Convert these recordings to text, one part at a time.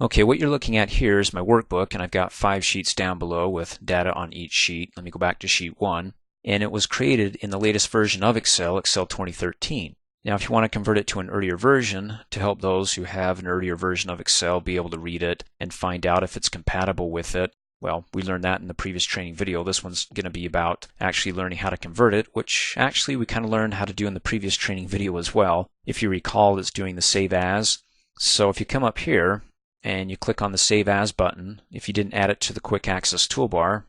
Okay, what you're looking at here is my workbook, and I've got 5 sheets down below with data on each sheet. Let me go back to sheet 1. And it was created in the latest version of Excel, Excel 2013. Now, if you want to convert it to an earlier version to help those who have an earlier version of Excel be able to read it and find out if it's compatible with it, well, we learned that in the previous training video. This one's going to be about actually learning how to convert it, which actually we kind of learned how to do in the previous training video as well. If you recall, it's doing the Save As. So if you come up here and you click on the Save As button, if you didn't add it to the Quick Access toolbar,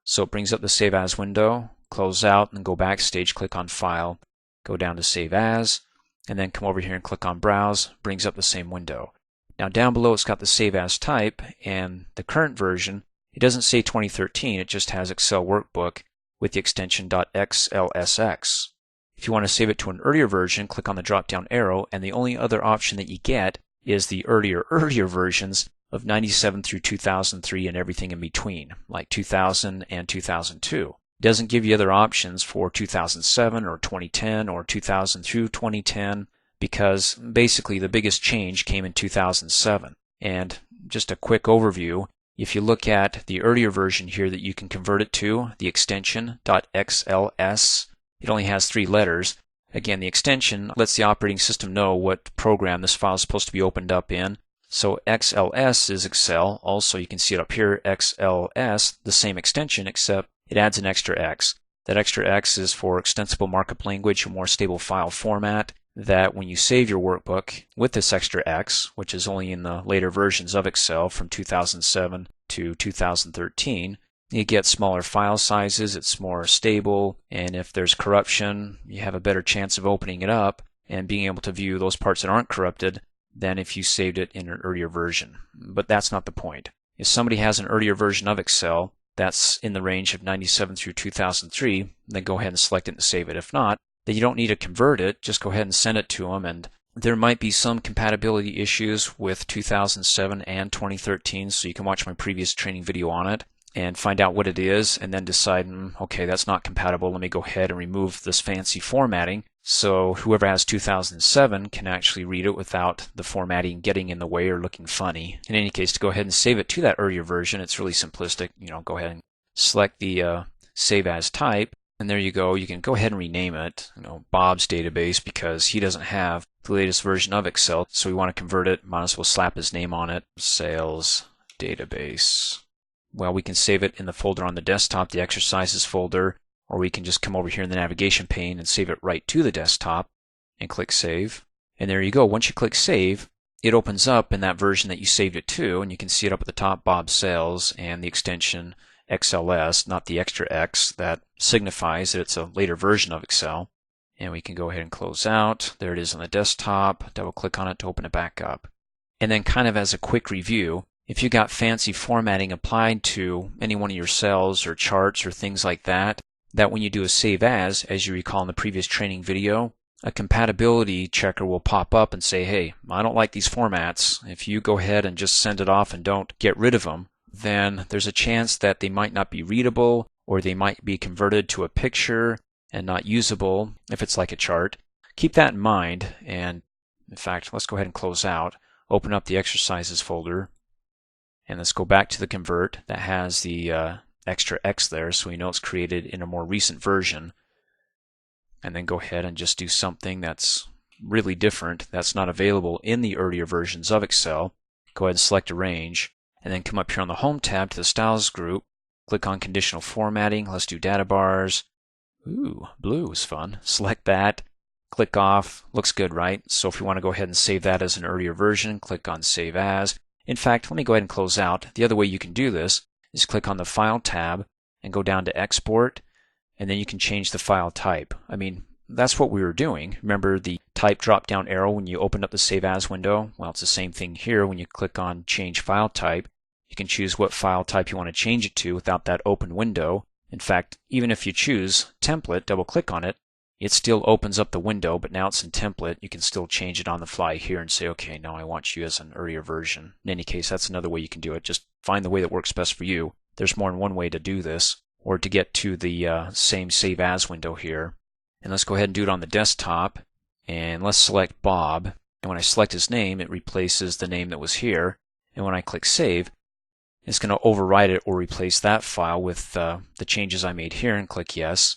so it brings up the Save As window, close out, and go backstage, click on File, go down to Save As, and then come over here and click on Browse, brings up the same window. Now down below it's got the Save As type, and the current version, it doesn't say 2013, it just has Excel Workbook with the extension .xlsx. If you want to save it to an earlier version, click on the drop down arrow, and the only other option that you get is the earlier versions of 97 through 2003 and everything in between, like 2000 and 2002. It doesn't give you other options for 2007 or 2010 or 2000 through 2010 because basically the biggest change came in 2007. And just a quick overview, if you look at the earlier version here that you can convert it to, the extension .xls, it only has 3 letters. Again, the extension lets the operating system know what program this file is supposed to be opened up in. So XLS is Excel. Also, you can see it up here, XLS, the same extension, except it adds an extra X. That extra X is for extensible markup language, a more stable file format, that when you save your workbook with this extra X, which is only in the later versions of Excel from 2007 to 2013, you get smaller file sizes, it's more stable, and if there's corruption, you have a better chance of opening it up and being able to view those parts that aren't corrupted than if you saved it in an earlier version. But that's not the point. If somebody has an earlier version of Excel that's in the range of 97 through 2003, then go ahead and select it and save it. If not, then you don't need to convert it, just go ahead and send it to them, and there might be some compatibility issues with 2007 and 2013, so you can watch my previous training video on it and find out what it is and then decide, okay, that's not compatible, let me go ahead and remove this fancy formatting so whoever has 2007 can actually read it without the formatting getting in the way or looking funny. In any case, to go ahead and save it to that earlier version, it's really simplistic. Go ahead and select the Save As type, and there you go. You can go ahead and rename it, Bob's database, because he doesn't have the latest version of Excel, so we want to convert it. Might as well slap his name on it, Sales Database. Well, we can save it in the folder on the desktop, the exercises folder, or we can just come over here in the navigation pane and save it right to the desktop and click Save. And there you go. Once you click Save, it opens up in that version that you saved it to, and you can see it up at the top, Bob Sales, and the extension XLS, not the extra X, that signifies that it's a later version of Excel. And we can go ahead and close out. There it is on the desktop. Double click on it to open it back up. And then kind of as a quick review, if you got fancy formatting applied to any one of your cells or charts or things like that, that when you do a Save As you recall in the previous training video, a compatibility checker will pop up and say, hey, I don't like these formats. If you go ahead and just send it off and don't get rid of them, then there's a chance that they might not be readable or they might be converted to a picture and not usable if it's like a chart. Keep that in mind, and in fact, let's go ahead and close out. Open up the exercises folder. And let's go back to the convert that has the extra X there, so we know it's created in a more recent version. And then go ahead and just do something that's really different, that's not available in the earlier versions of Excel. Go ahead and select Arrange, and then come up here on the Home tab to the Styles group. Click on Conditional Formatting. Let's do Data Bars. Ooh, blue is fun. Select that. Click Off. Looks good, right? So if you want to go ahead and save that as an earlier version, click on Save As. In fact, let me go ahead and close out. The other way you can do this is click on the File tab and go down to Export, and then you can change the file type. That's what we were doing. Remember the type drop-down arrow when you opened up the Save As window? Well, it's the same thing here. When you click on Change File Type, you can choose what file type you want to change it to without that open window. In fact, even if you choose Template, double-click on it, it still opens up the window, but now it's in template. You can still change it on the fly here and say, okay, now I want you as an earlier version. In any case, that's another way you can do it. Just find the way that works best for you. There's more than one way to do this, or to get to the same Save As window here. And let's go ahead and do it on the desktop. And let's select Bob. And when I select his name, it replaces the name that was here. And when I click Save, it's going to override it or replace that file with the changes I made here, and click Yes.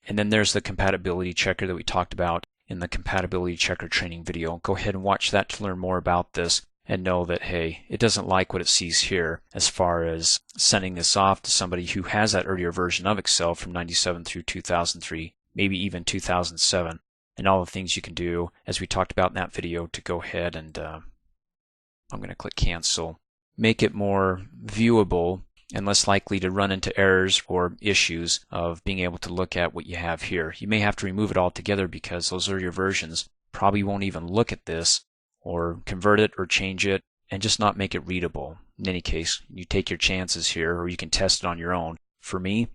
And then there's the compatibility checker that we talked about in the compatibility checker training video. Go ahead and watch that to learn more about this and know that, hey, it doesn't like what it sees here as far as sending this off to somebody who has that earlier version of Excel from 97 through 2003, maybe even 2007, and all the things you can do as we talked about in that video to go ahead and I'm going to click Cancel. Make it more viewable and less likely to run into errors or issues of being able to look at what you have here. You may have to remove it altogether because those earlier versions probably won't even look at this or convert it or change it and just not make it readable. In any case, you take your chances here, or you can test it on your own. For me,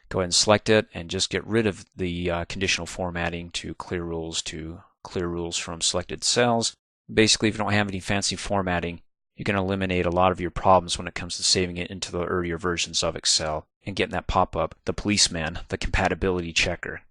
go ahead and select it and just get rid of the conditional formatting to clear rules from selected cells. Basically, if you don't have any fancy formatting, you can eliminate a lot of your problems when it comes to saving it into the earlier versions of Excel and getting that pop-up, the policeman, the compatibility checker.